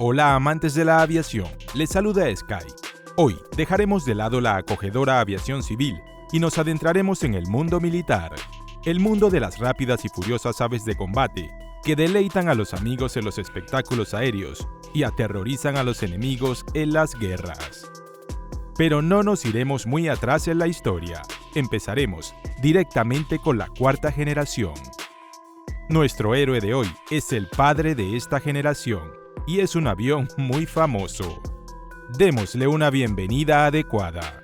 Hola amantes de la aviación, les saluda Sky. Hoy dejaremos de lado la acogedora aviación civil y nos adentraremos en el mundo militar, el mundo de las rápidas y furiosas aves de combate que deleitan a los amigos en los espectáculos aéreos y aterrorizan a los enemigos en las guerras. Pero no nos iremos muy atrás en la historia, empezaremos directamente con la cuarta generación. Nuestro héroe de hoy es el padre de esta generación y es un avión muy famoso. Démosle una bienvenida adecuada.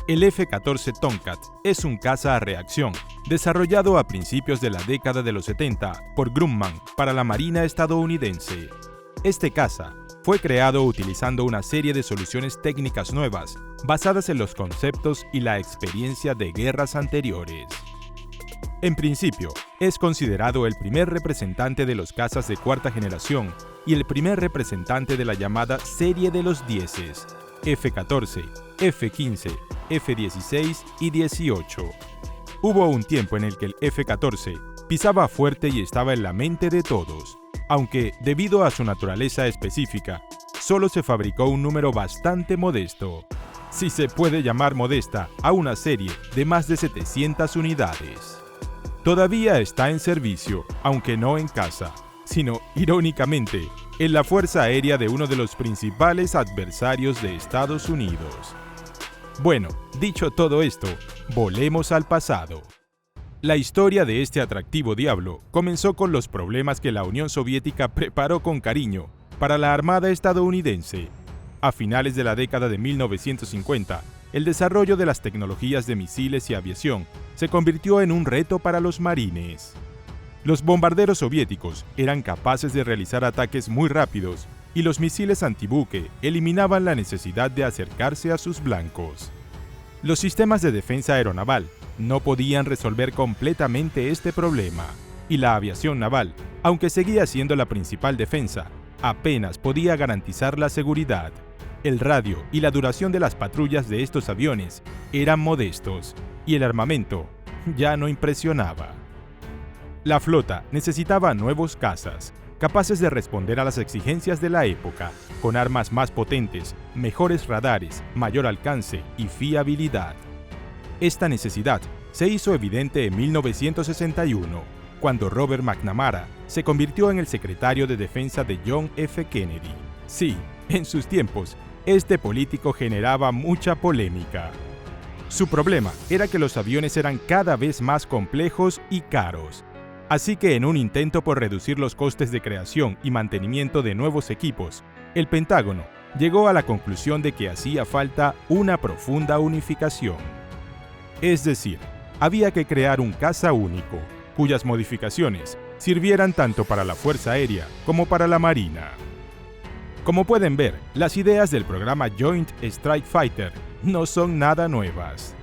El F-14 Tomcat es un caza a reacción, desarrollado a principios de la década de los 70 por Grumman para la Marina estadounidense. Este caza fue creado utilizando una serie de soluciones técnicas nuevas, basadas en los conceptos y la experiencia de guerras anteriores. En principio, es considerado el primer representante de los cazas de cuarta generación y el primer representante de la llamada serie de los dieces, F-14, F-15, F-16 y 18. Hubo un tiempo en el que el F-14 pisaba fuerte y estaba en la mente de todos, aunque debido a su naturaleza específica, solo se fabricó un número bastante modesto, si se puede llamar modesta a una serie de más de 700 unidades. Todavía está en servicio, aunque no en caza, sino, irónicamente, en la Fuerza Aérea de uno de los principales adversarios de Estados Unidos. Bueno, dicho todo esto, volemos al pasado. La historia de este atractivo diablo comenzó con los problemas que la Unión Soviética preparó con cariño para la Armada estadounidense. A finales de la década de 1950, el desarrollo de las tecnologías de misiles y aviación se convirtió en un reto para los marines. Los bombarderos soviéticos eran capaces de realizar ataques muy rápidos y los misiles antibuque eliminaban la necesidad de acercarse a sus blancos. Los sistemas de defensa aeronaval no podían resolver completamente este problema, y la aviación naval, aunque seguía siendo la principal defensa, apenas podía garantizar la seguridad. El radio y la duración de las patrullas de estos aviones eran modestos, y el armamento ya no impresionaba. La flota necesitaba nuevos cazas, capaces de responder a las exigencias de la época, con armas más potentes, mejores radares, mayor alcance y fiabilidad. Esta necesidad se hizo evidente en 1961, cuando Robert McNamara se convirtió en el secretario de Defensa de John F. Kennedy. Sí, en sus tiempos, este político generaba mucha polémica. Su problema era que los aviones eran cada vez más complejos y caros. Así que en un intento por reducir los costes de creación y mantenimiento de nuevos equipos, el Pentágono llegó a la conclusión de que hacía falta una profunda unificación. Es decir, había que crear un caza único, cuyas modificaciones sirvieran tanto para la Fuerza Aérea como para la Marina. Como pueden ver, las ideas del programa Joint Strike Fighter no son nada nuevas.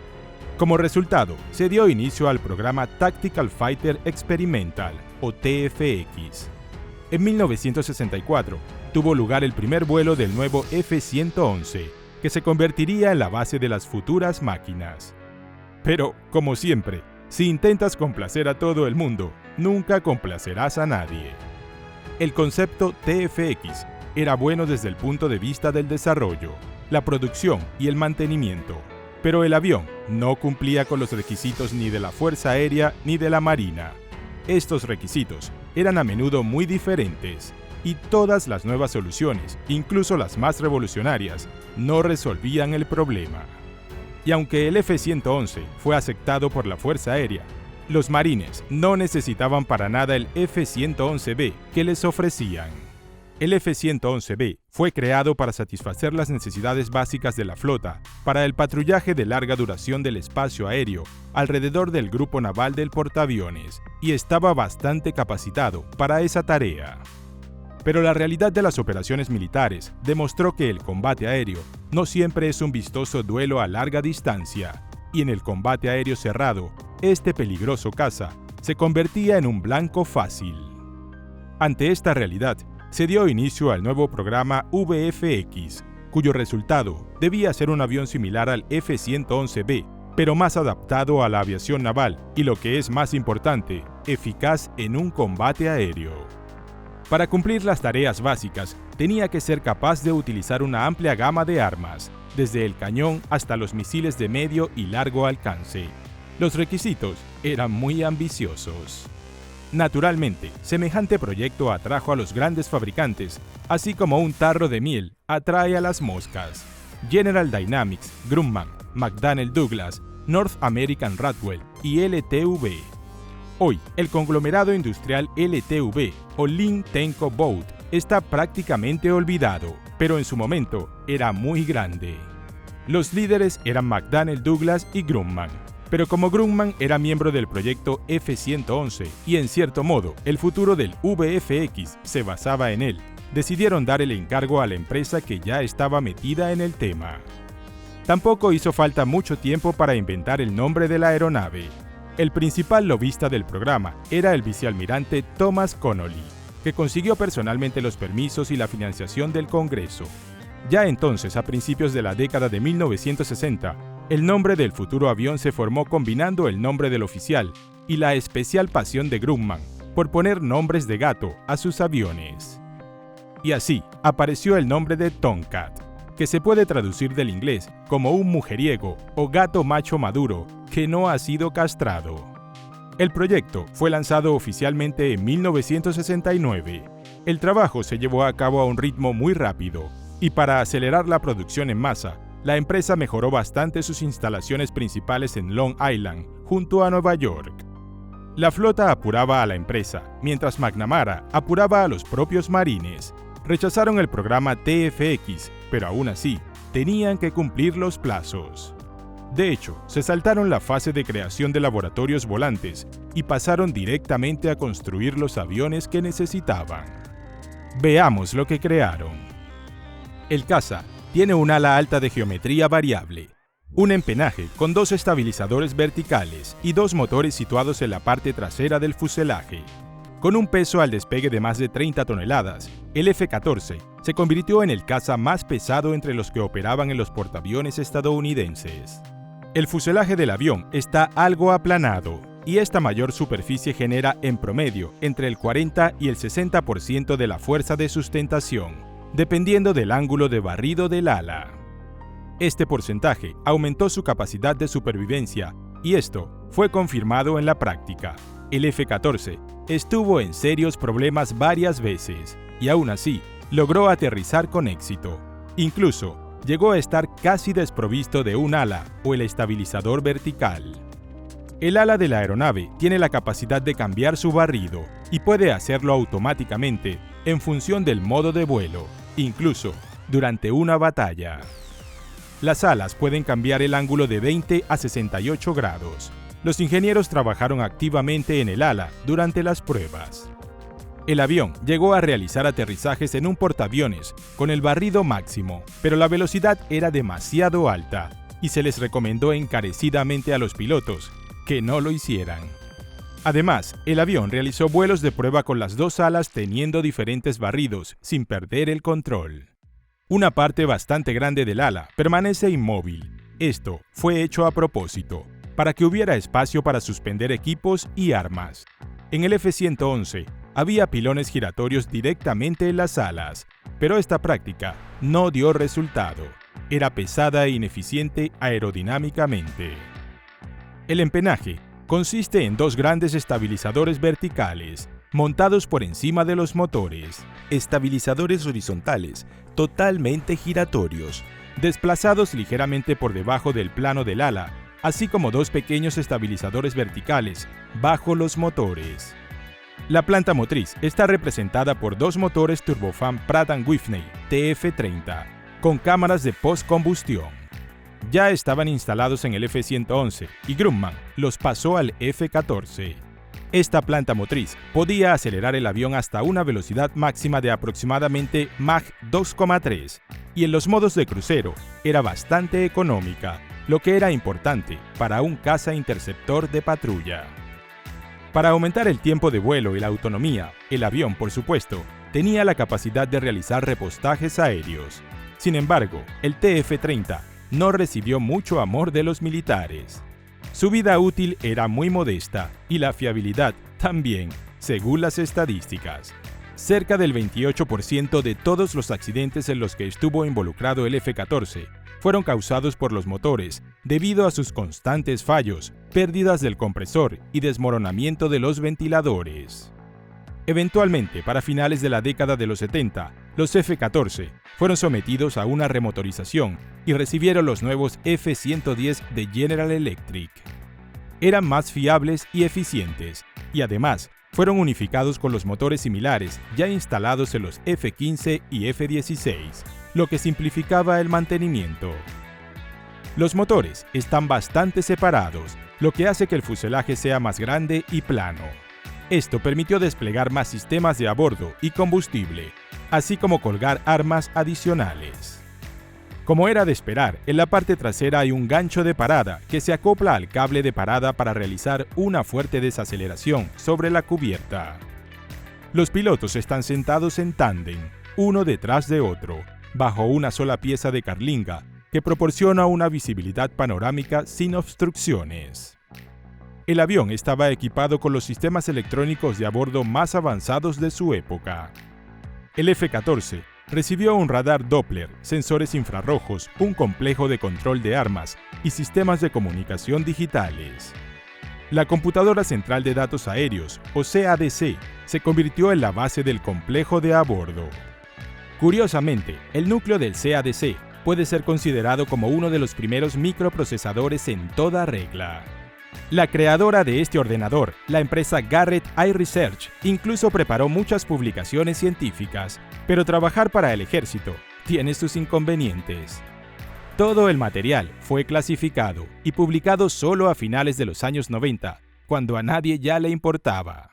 Como resultado, se dio inicio al programa Tactical Fighter Experimental, o TFX. En 1964, tuvo lugar el primer vuelo del nuevo F-111, que se convertiría en la base de las futuras máquinas. Pero, como siempre, si intentas complacer a todo el mundo, nunca complacerás a nadie. El concepto TFX era bueno desde el punto de vista del desarrollo, la producción y el mantenimiento, pero el avión no cumplía con los requisitos ni de la Fuerza Aérea ni de la Marina. Estos requisitos eran a menudo muy diferentes, y todas las nuevas soluciones, incluso las más revolucionarias, no resolvían el problema. Y aunque el F-111 fue aceptado por la Fuerza Aérea, los marines no necesitaban para nada el F-111B que les ofrecían. El F-111B fue creado para satisfacer las necesidades básicas de la flota para el patrullaje de larga duración del espacio aéreo alrededor del grupo naval del portaaviones, y estaba bastante capacitado para esa tarea. Pero la realidad de las operaciones militares demostró que el combate aéreo no siempre es un vistoso duelo a larga distancia, y en el combate aéreo cerrado, este peligroso caza se convertía en un blanco fácil. Ante esta realidad, se dio inicio al nuevo programa VFX, cuyo resultado debía ser un avión similar al F-111B, pero más adaptado a la aviación naval y, lo que es más importante, eficaz en un combate aéreo. Para cumplir las tareas básicas, tenía que ser capaz de utilizar una amplia gama de armas, desde el cañón hasta los misiles de medio y largo alcance. Los requisitos eran muy ambiciosos. Naturalmente, semejante proyecto atrajo a los grandes fabricantes, así como un tarro de miel atrae a las moscas. General Dynamics, Grumman, McDonnell Douglas, North American Rockwell y LTV. Hoy, el conglomerado industrial LTV o Lin Tenco Boat está prácticamente olvidado, pero en su momento era muy grande. Los líderes eran McDonnell Douglas y Grumman, pero como Grumman era miembro del proyecto F-111 y en cierto modo el futuro del VFX se basaba en él, decidieron dar el encargo a la empresa que ya estaba metida en el tema. Tampoco hizo falta mucho tiempo para inventar el nombre de la aeronave. El principal lobista del programa era el vicealmirante Thomas Connolly, que consiguió personalmente los permisos y la financiación del Congreso. Ya entonces, a principios de la década de 1960, el nombre del futuro avión se formó combinando el nombre del oficial y la especial pasión de Grumman por poner nombres de gato a sus aviones. Y así apareció el nombre de Tomcat, que se puede traducir del inglés como un mujeriego o gato macho maduro que no ha sido castrado. El proyecto fue lanzado oficialmente en 1969. El trabajo se llevó a cabo a un ritmo muy rápido y para acelerar la producción en masa, la empresa mejoró bastante sus instalaciones principales en Long Island, junto a Nueva York. La flota apuraba a la empresa, mientras McNamara apuraba a los propios marines. Rechazaron el programa TFX, pero aún así, tenían que cumplir los plazos. De hecho, se saltaron la fase de creación de laboratorios volantes y pasaron directamente a construir los aviones que necesitaban. Veamos lo que crearon. El caza tiene un ala alta de geometría variable, un empenaje con 2 estabilizadores verticales y 2 motores situados en la parte trasera del fuselaje. Con un peso al despegue de más de 30 toneladas, el F-14 se convirtió en el caza más pesado entre los que operaban en los portaaviones estadounidenses. El fuselaje del avión está algo aplanado, y esta mayor superficie genera en promedio entre el 40 y el 60% de la fuerza de sustentación, dependiendo del ángulo de barrido del ala. Este porcentaje aumentó su capacidad de supervivencia, y esto fue confirmado en la práctica. El F-14 estuvo en serios problemas varias veces, y aún así logró aterrizar con éxito. Incluso llegó a estar casi desprovisto de un ala o el estabilizador vertical. El ala de la aeronave tiene la capacidad de cambiar su barrido y puede hacerlo automáticamente en función del modo de vuelo, incluso durante una batalla. Las alas pueden cambiar el ángulo de 20 a 68 grados. Los ingenieros trabajaron activamente en el ala durante las pruebas. El avión llegó a realizar aterrizajes en un portaaviones con el barrido máximo, pero la velocidad era demasiado alta y se les recomendó encarecidamente a los pilotos que no lo hicieran. Además, el avión realizó vuelos de prueba con las 2 alas teniendo diferentes barridos sin perder el control. Una parte bastante grande del ala permanece inmóvil. Esto fue hecho a propósito, para que hubiera espacio para suspender equipos y armas. En el F-111 había pilones giratorios directamente en las alas, pero esta práctica no dio resultado. Era pesada e ineficiente aerodinámicamente. El empenaje consiste en 2 grandes estabilizadores verticales, montados por encima de los motores, estabilizadores horizontales totalmente giratorios, desplazados ligeramente por debajo del plano del ala, así como 2 pequeños estabilizadores verticales bajo los motores. La planta motriz está representada por 2 motores turbofan Pratt & Whitney TF30 con cámaras de postcombustión. Ya estaban instalados en el F-111 y Grumman los pasó al F-14. Esta planta motriz podía acelerar el avión hasta una velocidad máxima de aproximadamente Mach 2,3 y en los modos de crucero era bastante económica, lo que era importante para un caza interceptor de patrulla. Para aumentar el tiempo de vuelo y la autonomía, el avión, por supuesto, tenía la capacidad de realizar repostajes aéreos. Sin embargo, el TF-30 no recibió mucho amor de los militares. Su vida útil era muy modesta y la fiabilidad también, según las estadísticas. Cerca del 28% de todos los accidentes en los que estuvo involucrado el F-14 fueron causados por los motores, debido a sus constantes fallos, pérdidas del compresor y desmoronamiento de los ventiladores. Eventualmente, para finales de la década de los 70, los F-14 fueron sometidos a una remotorización y recibieron los nuevos F-110 de General Electric. Eran más fiables y eficientes, y además fueron unificados con los motores similares ya instalados en los F-15 y F-16, lo que simplificaba el mantenimiento. Los motores están bastante separados, lo que hace que el fuselaje sea más grande y plano. Esto permitió desplegar más sistemas de a bordo y combustible, así como colgar armas adicionales. Como era de esperar, en la parte trasera hay un gancho de parada que se acopla al cable de parada para realizar una fuerte desaceleración sobre la cubierta. Los pilotos están sentados en tándem, uno detrás de otro, bajo una sola pieza de carlinga que proporciona una visibilidad panorámica sin obstrucciones. El avión estaba equipado con los sistemas electrónicos de a bordo más avanzados de su época. El F-14 recibió un radar Doppler, sensores infrarrojos, un complejo de control de armas y sistemas de comunicación digitales. La computadora central de datos aéreos, o CADC, se convirtió en la base del complejo de a bordo. Curiosamente, el núcleo del CADC puede ser considerado como uno de los primeros microprocesadores en toda regla. La creadora de este ordenador, la empresa Garrett iResearch, incluso preparó muchas publicaciones científicas, pero trabajar para el ejército tiene sus inconvenientes. Todo el material fue clasificado y publicado solo a finales de los años 90, cuando a nadie ya le importaba.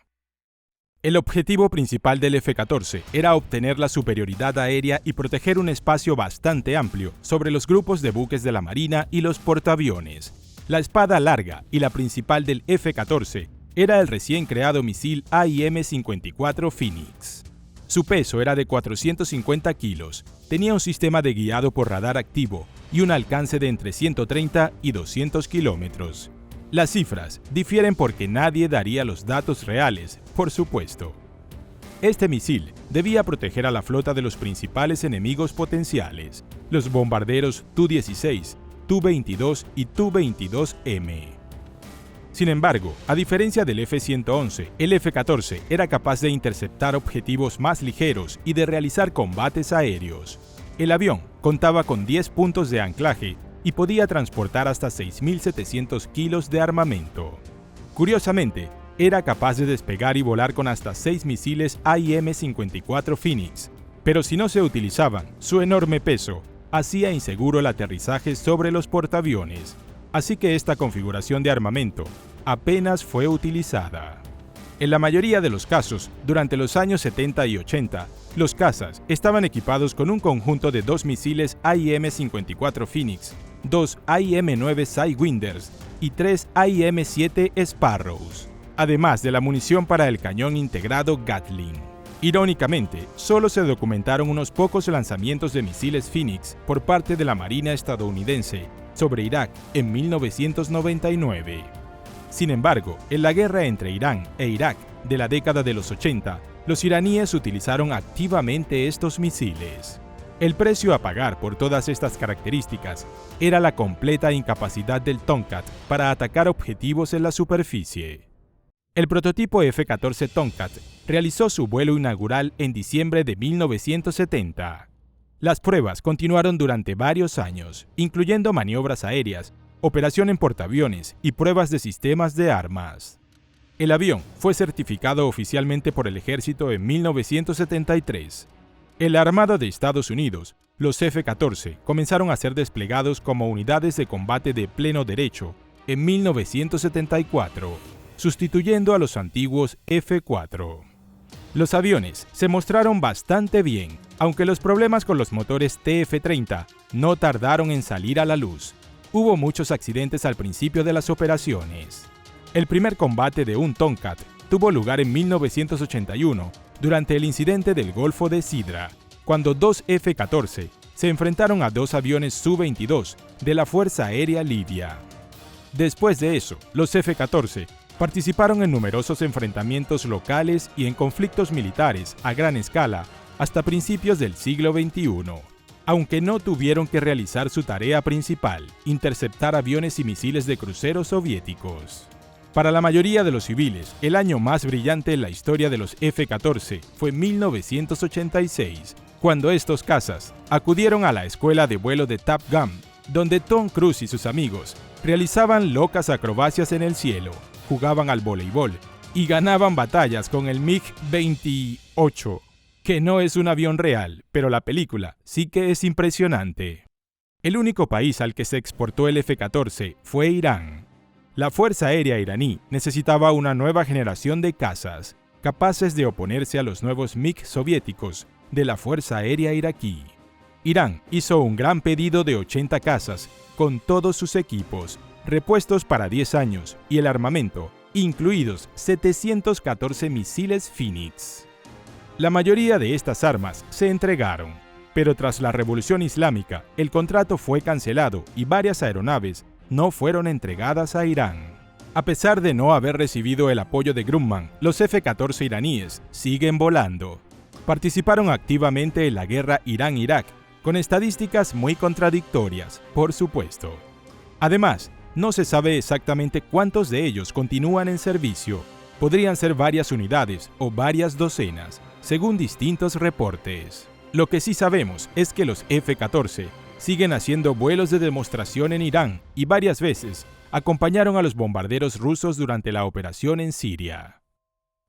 El objetivo principal del F-14 era obtener la superioridad aérea y proteger un espacio bastante amplio sobre los grupos de buques de la Marina y los portaaviones. La espada larga y la principal del F-14 era el recién creado misil AIM-54 Phoenix. Su peso era de 450 kilos, tenía un sistema de guiado por radar activo y un alcance de entre 130 y 200 kilómetros. Las cifras difieren porque nadie daría los datos reales, por supuesto. Este misil debía proteger a la flota de los principales enemigos potenciales, los bombarderos Tu-16, Tu-22 y Tu-22M. Sin embargo, a diferencia del F-111, el F-14 era capaz de interceptar objetivos más ligeros y de realizar combates aéreos. El avión contaba con 10 puntos de anclaje y podía transportar hasta 6.700 kilos de armamento. Curiosamente, era capaz de despegar y volar con hasta 6 misiles AIM-54 Phoenix, pero si no se utilizaban, su enorme peso hacía inseguro el aterrizaje sobre los portaaviones, así que esta configuración de armamento apenas fue utilizada. En la mayoría de los casos, durante los años 70 y 80, los cazas estaban equipados con un conjunto de 2 misiles AIM-54 Phoenix, 2 AIM-9 Sidewinders y 3 AIM-7 Sparrows, además de la munición para el cañón integrado Gatling. Irónicamente, solo se documentaron unos pocos lanzamientos de misiles Phoenix por parte de la Marina estadounidense sobre Irak en 1999. Sin embargo, en la guerra entre Irán e Irak de la década de los 80, los iraníes utilizaron activamente estos misiles. El precio a pagar por todas estas características era la completa incapacidad del Tomcat para atacar objetivos en la superficie. El prototipo F-14 Tomcat realizó su vuelo inaugural en diciembre de 1970. Las pruebas continuaron durante varios años, incluyendo maniobras aéreas, operación en portaaviones y pruebas de sistemas de armas. El avión fue certificado oficialmente por el ejército en 1973. En la Armada de Estados Unidos, los F-14 comenzaron a ser desplegados como unidades de combate de pleno derecho en 1974, sustituyendo a los antiguos F-4. Los aviones se mostraron bastante bien, aunque los problemas con los motores TF-30 no tardaron en salir a la luz. Hubo muchos accidentes al principio de las operaciones. El primer combate de un Tomcat tuvo lugar en 1981, durante el incidente del Golfo de Sidra, cuando 2 F-14 se enfrentaron a 2 aviones Su-22 de la Fuerza Aérea Libia. Después de eso, los F-14 Participaron en numerosos enfrentamientos locales y en conflictos militares a gran escala hasta principios del siglo XXI, aunque no tuvieron que realizar su tarea principal, interceptar aviones y misiles de cruceros soviéticos. Para la mayoría de los civiles, el año más brillante en la historia de los F-14 fue 1986, cuando estos cazas acudieron a la escuela de vuelo de Top Gun, donde Tom Cruise y sus amigos realizaban locas acrobacias en el cielo, jugaban al voleibol y ganaban batallas con el MiG-28, que no es un avión real, pero la película sí que es impresionante. El único país al que se exportó el F-14 fue Irán. La Fuerza Aérea iraní necesitaba una nueva generación de cazas, capaces de oponerse a los nuevos MiG soviéticos de la Fuerza Aérea iraquí. Irán hizo un gran pedido de 80 cazas, con todos sus equipos, repuestos para 10 años y el armamento, incluidos 714 misiles Phoenix. La mayoría de estas armas se entregaron, pero tras la Revolución Islámica, el contrato fue cancelado y varias aeronaves no fueron entregadas a Irán. A pesar de no haber recibido el apoyo de Grumman, los F-14 iraníes siguen volando. Participaron activamente en la guerra Irán-Irak, con estadísticas muy contradictorias, por supuesto. Además, no se sabe exactamente cuántos de ellos continúan en servicio. Podrían ser varias unidades o varias docenas, según distintos reportes. Lo que sí sabemos es que los F-14 siguen haciendo vuelos de demostración en Irán y varias veces acompañaron a los bombarderos rusos durante la operación en Siria.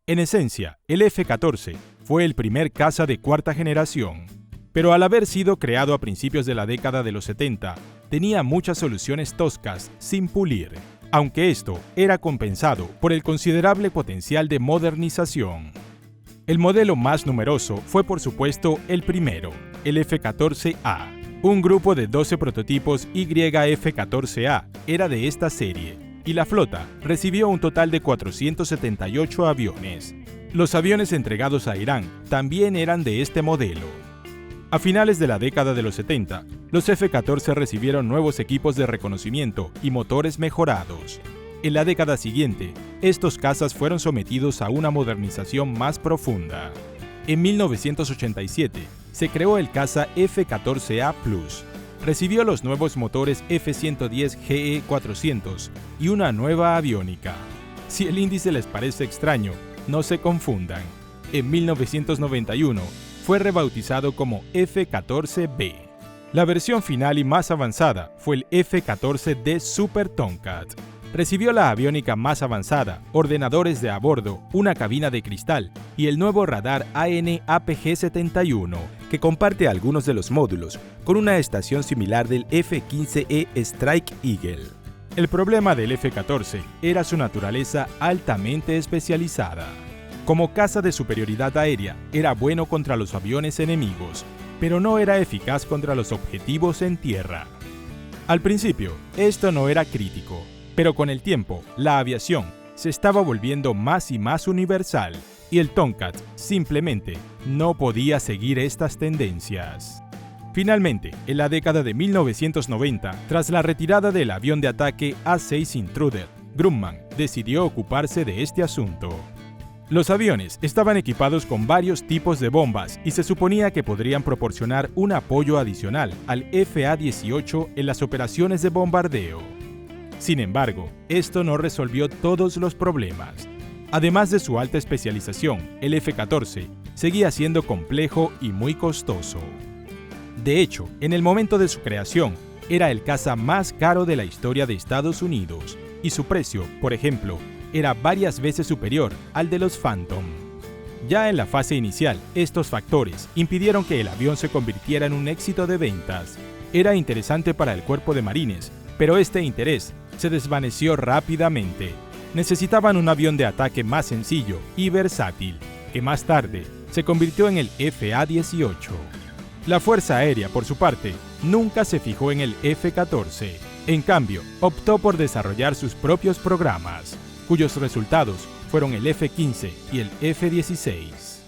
En esencia, el F-14 fue el primer caza de cuarta generación, pero al haber sido creado a principios de la década de los 70, tenía muchas soluciones toscas sin pulir, aunque esto era compensado por el considerable potencial de modernización. El modelo más numeroso fue por supuesto el primero, el F-14A. Un grupo de 12 prototipos YF-14A era de esta serie, y la flota recibió un total de 478 aviones. Los aviones entregados a Irán también eran de este modelo. A finales de la década de los 70, los F-14 recibieron nuevos equipos de reconocimiento y motores mejorados. En la década siguiente, estos cazas fueron sometidos a una modernización más profunda. En 1987, se creó el caza F-14A Plus. Recibió los nuevos motores F-110 GE400 y una nueva aviónica. Si el índice les parece extraño, no se confundan. En 1991, fue rebautizado como F-14B. La versión final y más avanzada fue el F-14D Super Tomcat. Recibió la aviónica más avanzada, ordenadores de a bordo, una cabina de cristal y el nuevo radar AN/APG-71, que comparte algunos de los módulos con una estación similar del F-15E Strike Eagle. El problema del F-14 era su naturaleza altamente especializada. Como caza de superioridad aérea, era bueno contra los aviones enemigos, pero no era eficaz contra los objetivos en tierra. Al principio, esto no era crítico, pero con el tiempo, la aviación se estaba volviendo más y más universal, y el Tomcat simplemente no podía seguir estas tendencias. Finalmente, en la década de 1990, tras la retirada del avión de ataque A-6 Intruder, Grumman decidió ocuparse de este asunto. Los aviones estaban equipados con varios tipos de bombas y se suponía que podrían proporcionar un apoyo adicional al FA-18 en las operaciones de bombardeo. Sin embargo, esto no resolvió todos los problemas. Además de su alta especialización, el F-14 seguía siendo complejo y muy costoso. De hecho, en el momento de su creación, era el caza más caro de la historia de Estados Unidos, y su precio, por ejemplo, era varias veces superior al de los Phantom. Ya en la fase inicial, estos factores impidieron que el avión se convirtiera en un éxito de ventas. Era interesante para el cuerpo de marines, pero este interés se desvaneció rápidamente. Necesitaban un avión de ataque más sencillo y versátil, que más tarde se convirtió en el FA-18. La Fuerza Aérea, por su parte, nunca se fijó en el F-14. En cambio, optó por desarrollar sus propios programas, cuyos resultados fueron el F-15 y el F-16.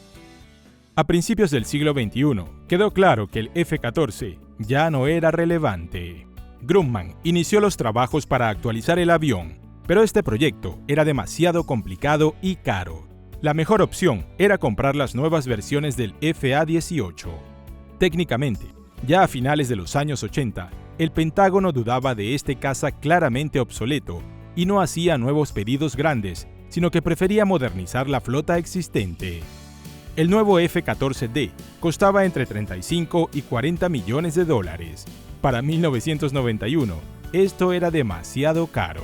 A principios del siglo XXI, quedó claro que el F-14 ya no era relevante. Grumman inició los trabajos para actualizar el avión, pero este proyecto era demasiado complicado y caro. La mejor opción era comprar las nuevas versiones del FA-18. Técnicamente, ya a finales de los años 80, el Pentágono dudaba de este caza claramente obsoleto y no hacía nuevos pedidos grandes, sino que prefería modernizar la flota existente. El nuevo F-14D costaba entre 35 y 40 millones de dólares. Para 1991, esto era demasiado caro.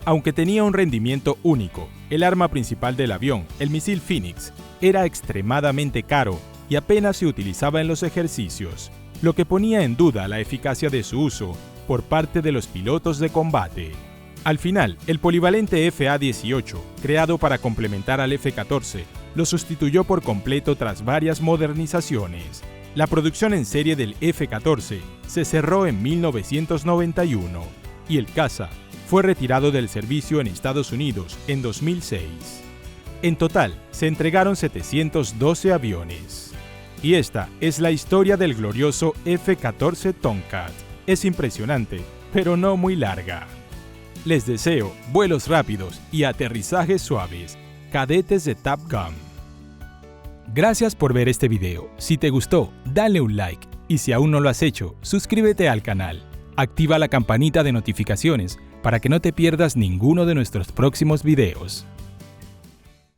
Aunque tenía un rendimiento único, el arma principal del avión, el misil Phoenix, era extremadamente caro y apenas se utilizaba en los ejercicios, lo que ponía en duda la eficacia de su uso por parte de los pilotos de combate. Al final, el polivalente FA-18, creado para complementar al F-14, lo sustituyó por completo tras varias modernizaciones. La producción en serie del F-14 se cerró en 1991 y el caza fue retirado del servicio en Estados Unidos en 2006. En total, se entregaron 712 aviones. Y esta es la historia del glorioso F-14 Tomcat. Es impresionante, pero no muy larga. Les deseo vuelos rápidos y aterrizajes suaves, cadetes de Top Gun. Gracias por ver este video. Si te gustó, dale un like y si aún no lo has hecho, suscríbete al canal. Activa la campanita de notificaciones para que no te pierdas ninguno de nuestros próximos videos.